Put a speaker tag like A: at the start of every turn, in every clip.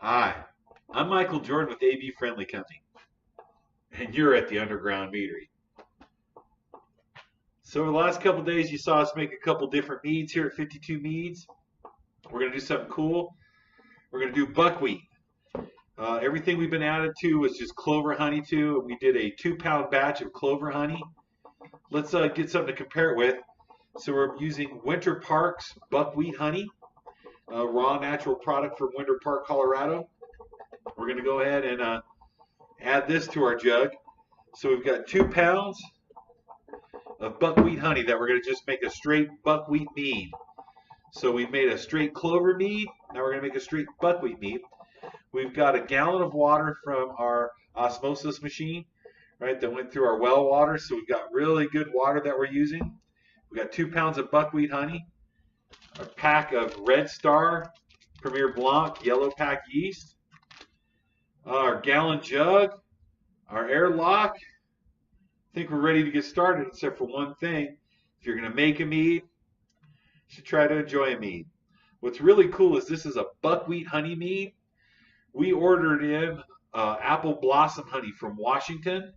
A: Hi, I'm Michael Jordan with AB Friendly Company, and you're at the Underground Meadery. So over the last couple of days, you saw us make a couple different meads here at 52 Meads. We're going to do something cool. We're going to do buckwheat. Everything we've been added to was just clover honey too. We did a 2-pound batch of clover honey. Let's get something to compare it with. So we're using Winter Park's buckwheat honey, a raw natural product from Winter Park, Colorado. We're going to go ahead and add this to our jug. So we've got 2 pounds of buckwheat honey that we're going to just make a straight buckwheat mead. So we made a straight clover mead. Now we're going to make a straight buckwheat mead. We've got a gallon of water from our osmosis machine, right, that went through our well water. So we've got really good water that we're using. We've got 2 pounds of buckwheat honey, a pack of Red Star Premier Blanc yellow pack yeast, our gallon jug, our airlock. I think we're ready to get started, except for one thing. If you're going to make a mead, you should try to enjoy a mead. What's really cool is this is a buckwheat honey mead. We ordered in apple blossom honey from Washington.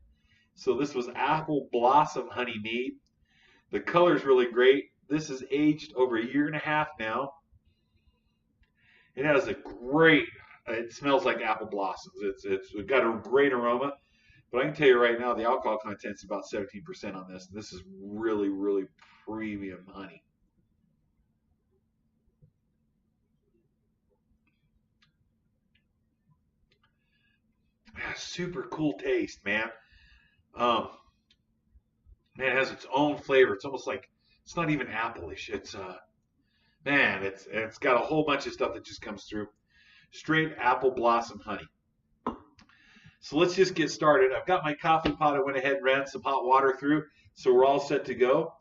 A: So this was apple blossom honey mead. The color's really great. This is aged over 1.5 years now. It has a great, it smells like apple blossoms. It's got a great aroma. But I can tell you right now, the alcohol content is about 17% on this. This is really, really premium honey. Yeah, super cool taste, man. Um, Man, it has its own flavor. It's almost like it's not even apple-ish. It's man, it's got a whole bunch of stuff that just comes through. Straight apple blossom honey. So let's just get started. I've got my coffee pot. I went ahead and ran some hot water through, so we're all set to go.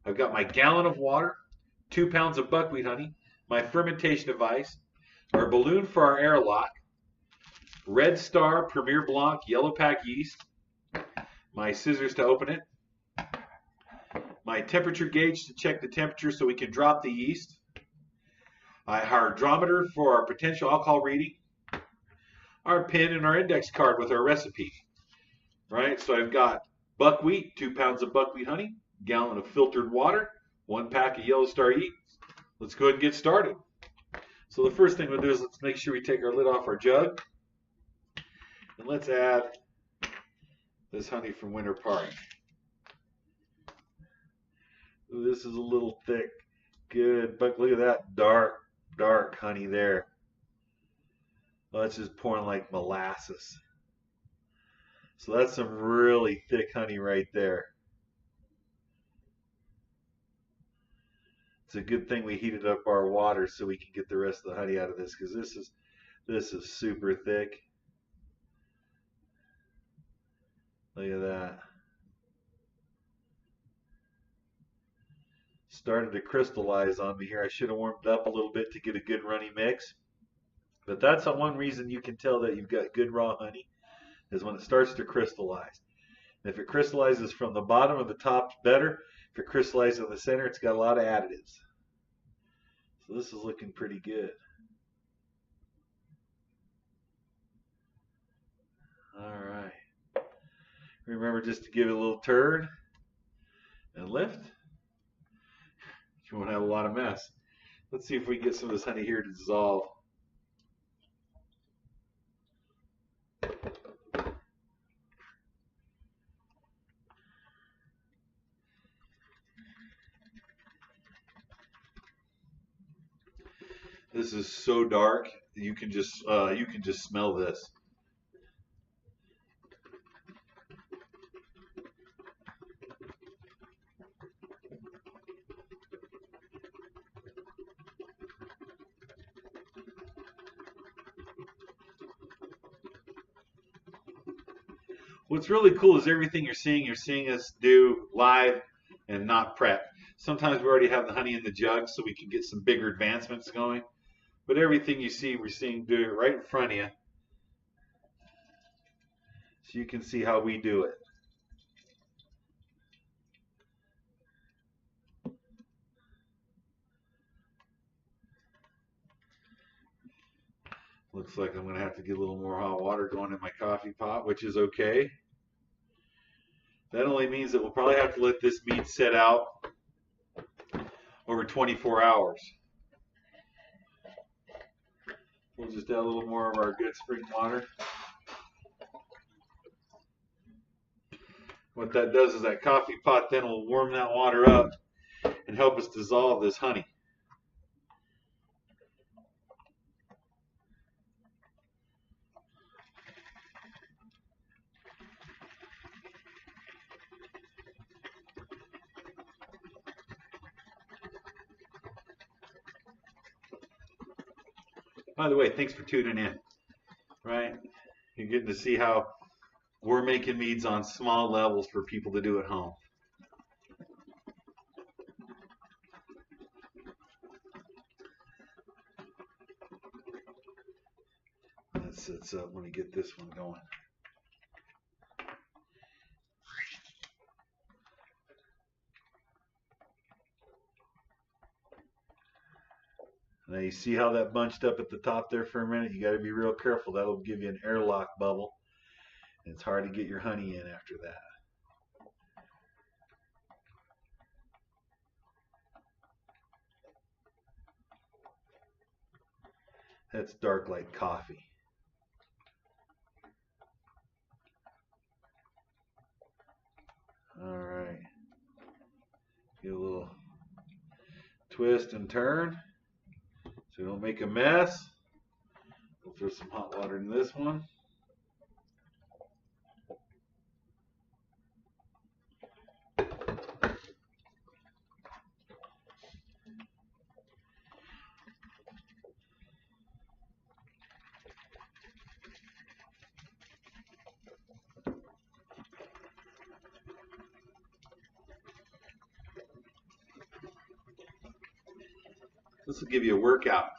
A: I've got my gallon of water, 2 pounds of buckwheat honey, my fermentation device, our balloon for our airlock, Red Star Premier Blanc yellow pack yeast, my scissors to open it, my temperature gauge to check the temperature so we can drop the yeast, our hydrometer for our potential alcohol reading, our pen and our index card with our recipe. Right, so I've got buckwheat, 2 pounds of buckwheat honey, gallon of filtered water, 1 pack of Yellow Star yeast. Let's go ahead and get started. So the first thing we'll do is let's make sure we take our lid off our jug. And let's add this honey from Winter Park. This is a little thick. Good, but look at that dark, dark honey there. Well, it's just pouring like molasses. So that's some really thick honey right there. It's a good thing we heated up our water so we can get the rest of the honey out of this, because this is super thick. Look at that. Started to crystallize on me here. I should have warmed up a little bit to get a good runny mix. But that's one reason you can tell that you've got good raw honey, is when it starts to crystallize. And if it crystallizes from the bottom or the top, better. If it crystallizes in the center, it's got a lot of additives. So this is looking pretty good. All right. Remember just to give it a little turn and lift. You won't have a lot of mess. Let's see if we can get some of this honey here to dissolve. This is so dark you can just smell this. What's really cool is everything you're seeing us do live and not prep. Sometimes we already have the honey in the jug so we can get some bigger advancements going. But everything you see, we're seeing do it right in front of you. So you can see how we do it. Looks like I'm going to have to get a little more hot water going in my coffee pot, which is okay. That only means that we'll probably have to let this mead set out over 24 hours. We'll just add a little more of our good spring water. What that does is that coffee pot then will warm that water up and help us dissolve this honey. By the way, thanks for tuning in. Right? You're getting to see how we're making meads on small levels for people to do at home. That sets up. Let me get this one going. Now you see how that bunched up at the top there for a minute? You got to be real careful. That'll give you an airlock bubble. And it's hard to get your honey in after that. That's dark like coffee. All right. Get a little twist and turn so we don't make a mess. We'll throw some hot water in this one. This will give you a workout.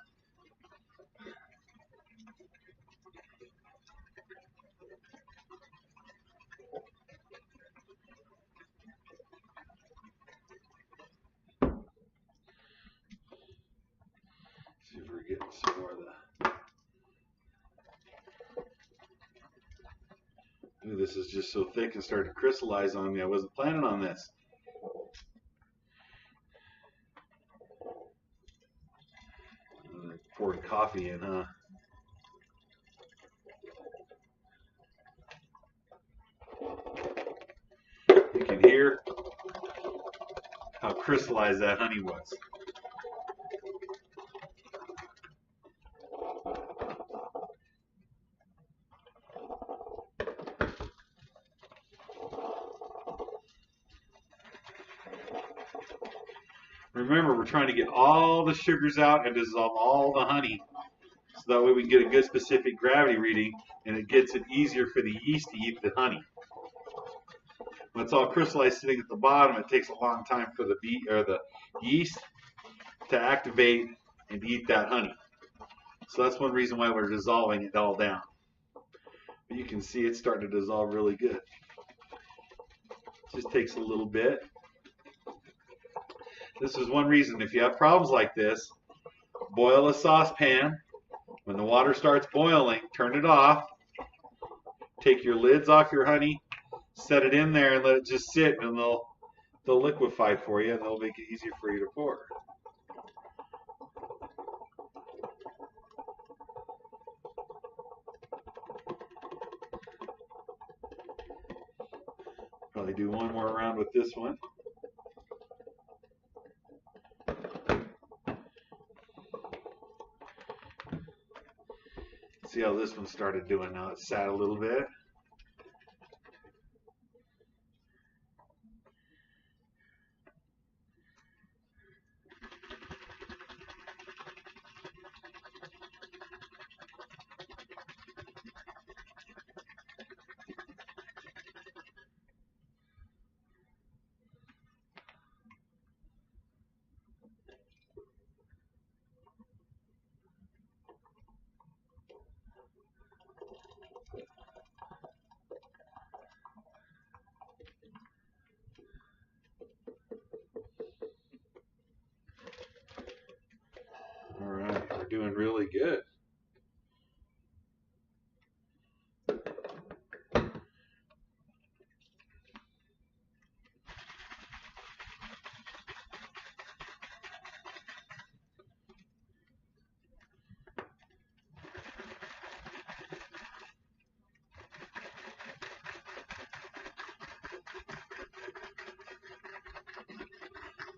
A: See if we're getting some more of that. Ooh, this is just so thick and started to crystallize on me. I wasn't planning on this. Pouring coffee in, huh? You can hear how crystallized that honey was. Remember, we're trying to get all the sugars out and dissolve all the honey, so that way we can get a good specific gravity reading, and it gets it easier for the yeast to eat the honey. When it's all crystallized sitting at the bottom, it takes a long time for the yeast to activate and eat that honey. So that's one reason why we're dissolving it all down. But you can see it's starting to dissolve really good. It just takes a little bit. This is one reason, if you have problems like this, boil a saucepan. When the water starts boiling, turn it off. Take your lids off your honey, set it in there, and let it just sit, and they'll liquefy for you, and they'll make it easier for you to pour. Probably do one more round with this one. See how this one started doing now. It sat a little bit.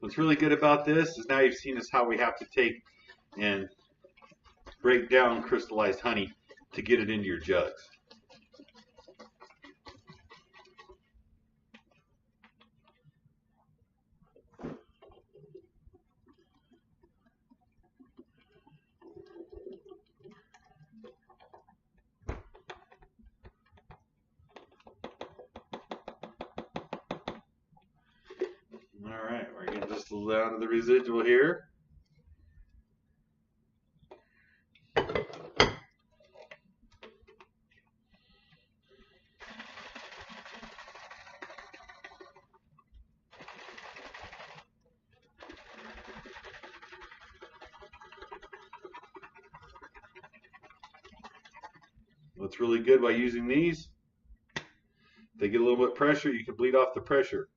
A: What's really good about this is now you've seen us how we have to take and break down crystallized honey to get it into your jugs. All right, we're getting just a little down to the residual here. What's really good by using these, if they get a little bit of pressure, you can bleed off the pressure.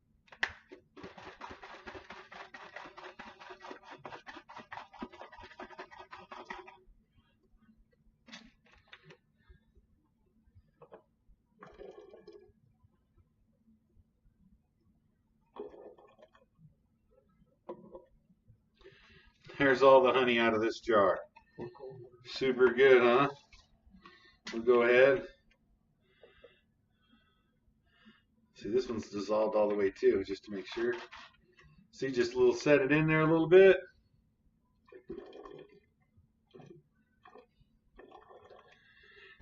A: Here's all the honey out of this jar. Super good, huh? We'll go ahead. See, this one's dissolved all the way too, just to make sure. See, just a little, set it in there a little bit.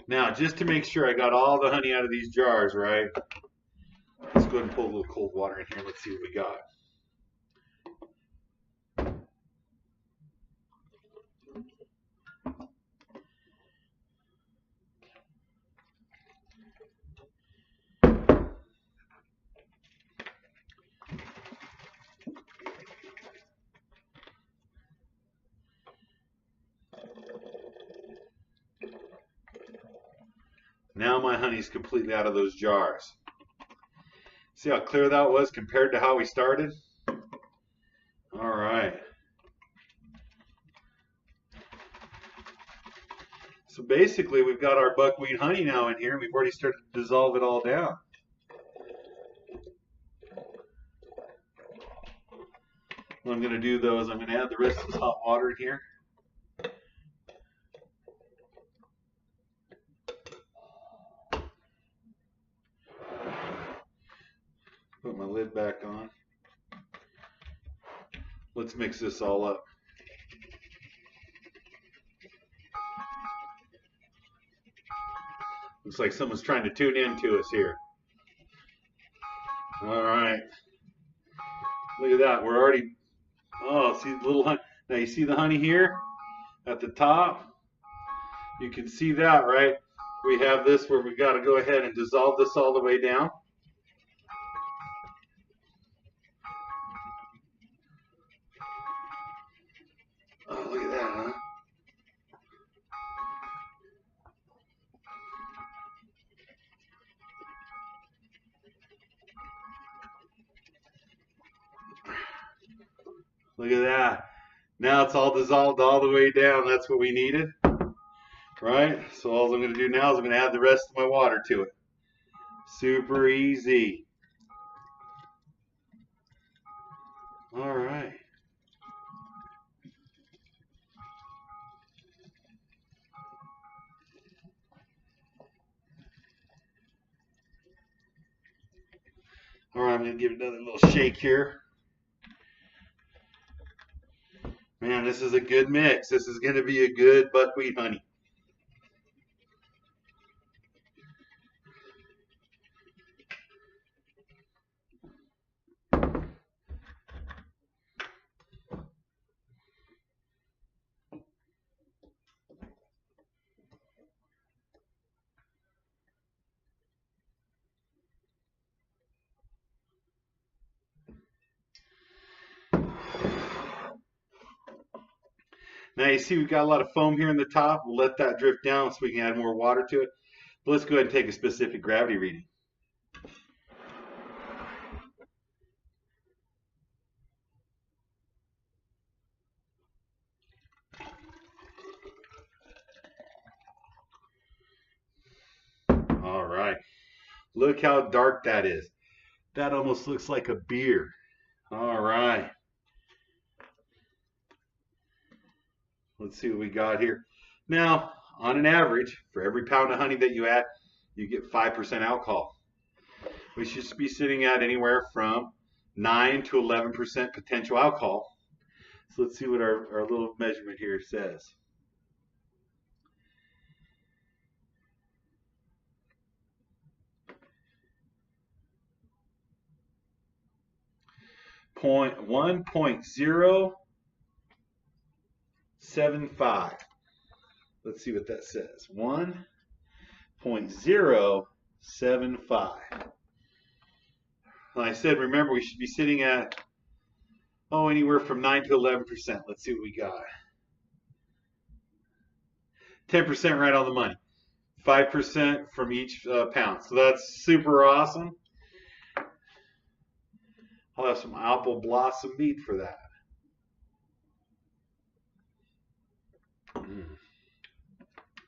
A: Now, just to make sure I got all the honey out of these jars, right? Let's go ahead and pull a little cold water in here. Let's see what we got. Now my honey's completely out of those jars. See how clear that was compared to how we started? All right. So basically we've got our buckwheat honey now in here, and we've already started to dissolve it all down. What I'm going to do though is I'm going to add the rest of this hot water in here. Put my lid back on. Let's mix this all up. Looks like someone's trying to tune in to us here. All right. Look at that. We're already, oh, see the little honey. Now you see the honey here at the top? You can see that, right? We have this where we've got to go ahead and dissolve this all the way down. Oh, look at that, huh? Look at that. Now it's all dissolved all the way down. That's what we needed, right? So all I'm going to do now is I'm going to add the rest of my water to it. Super easy. All right. All right, I'm going to give it another little shake here. Man, this is a good mix. This is going to be a good buckwheat honey. Now you see we've got a lot of foam here in the top. We'll let that drift down so we can add more water to it. But let's go ahead and take a specific gravity reading. All right. Look how dark that is. That almost looks like a beer. All right. Let's see what we got here. Now, on an average, for every pound of honey that you add, you get 5% alcohol. We should be sitting at anywhere from 9 to 11% potential alcohol. So let's see what our little measurement here says. Point 1.075. Let's see what that says. 1.075. Like I said, remember we should be sitting at anywhere from 9 to 11%. Let's see what we got. 10% right on the money. 5% from each pound. So that's super awesome. I'll have some apple blossom mead for that.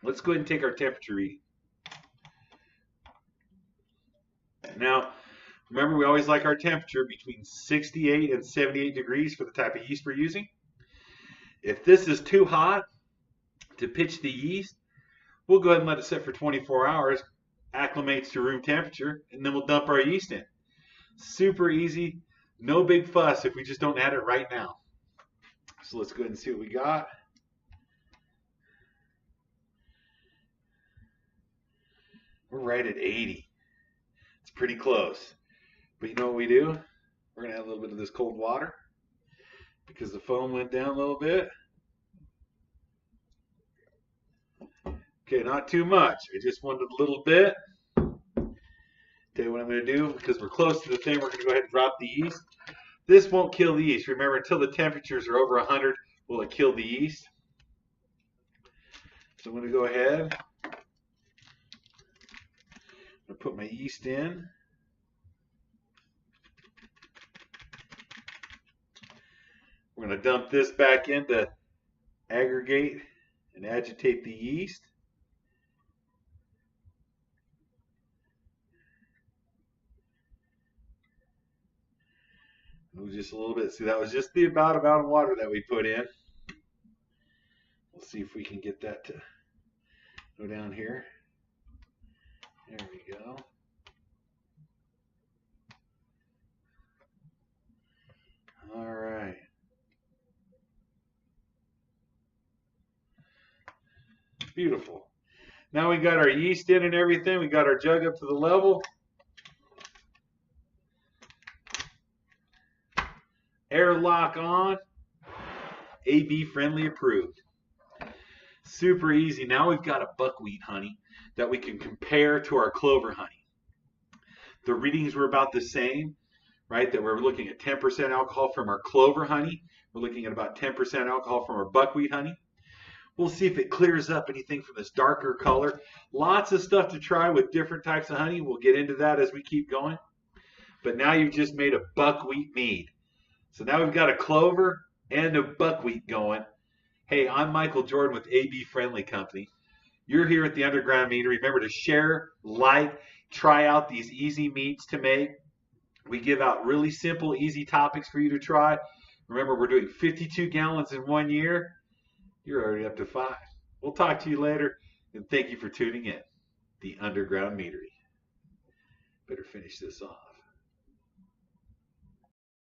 A: Let's go ahead and take our temperature reading. Now, remember we always like our temperature between 68 and 78 degrees for the type of yeast we're using. If this is too hot to pitch the yeast, we'll go ahead and let it sit for 24 hours, acclimates to room temperature, and then we'll dump our yeast in. Super easy, no big fuss if we just don't add it right now. So let's go ahead and see what we got. We're right at 80. It's pretty close. But you know what we do? We're going to add a little bit of this cold water because the foam went down a little bit. Okay, not too much. I just wanted a little bit. Tell you what I'm going to do, because we're close to the thing, we're going to go ahead and drop the yeast. This won't kill the yeast. Remember, until the temperatures are over 100, will it kill the yeast? So I'm going to go ahead. I'm going to put my yeast in. We're going to dump this back in to aggregate and agitate the yeast. Move just a little bit. See, that was just the amount of water that we put in. We'll see if we can get that to go down here. There we go. All right. Beautiful. Now we got our yeast in and everything. We got our jug up to the level. Airlock on. AB friendly approved. Super easy. Now we've got a buckwheat honey that we can compare to our clover honey. The readings were about the same, right? That we're looking at 10% alcohol from our clover honey. We're looking at about 10% alcohol from our buckwheat honey. We'll see if it clears up anything from this darker color. Lots of stuff to try with different types of honey. We'll get into that as we keep going. But now you've just made a buckwheat mead. So now we've got a clover and a buckwheat going. Hey, I'm Michael Jordan with AB Friendly Company. You're here at the Underground Mead. Remember to share, like, try out these easy meads to make. We give out really simple, easy topics for you to try. Remember, we're doing 52 gallons in 1 year. You're already up to 5. We'll talk to you later, and thank you for tuning in. The Underground Meadery. Better finish this off.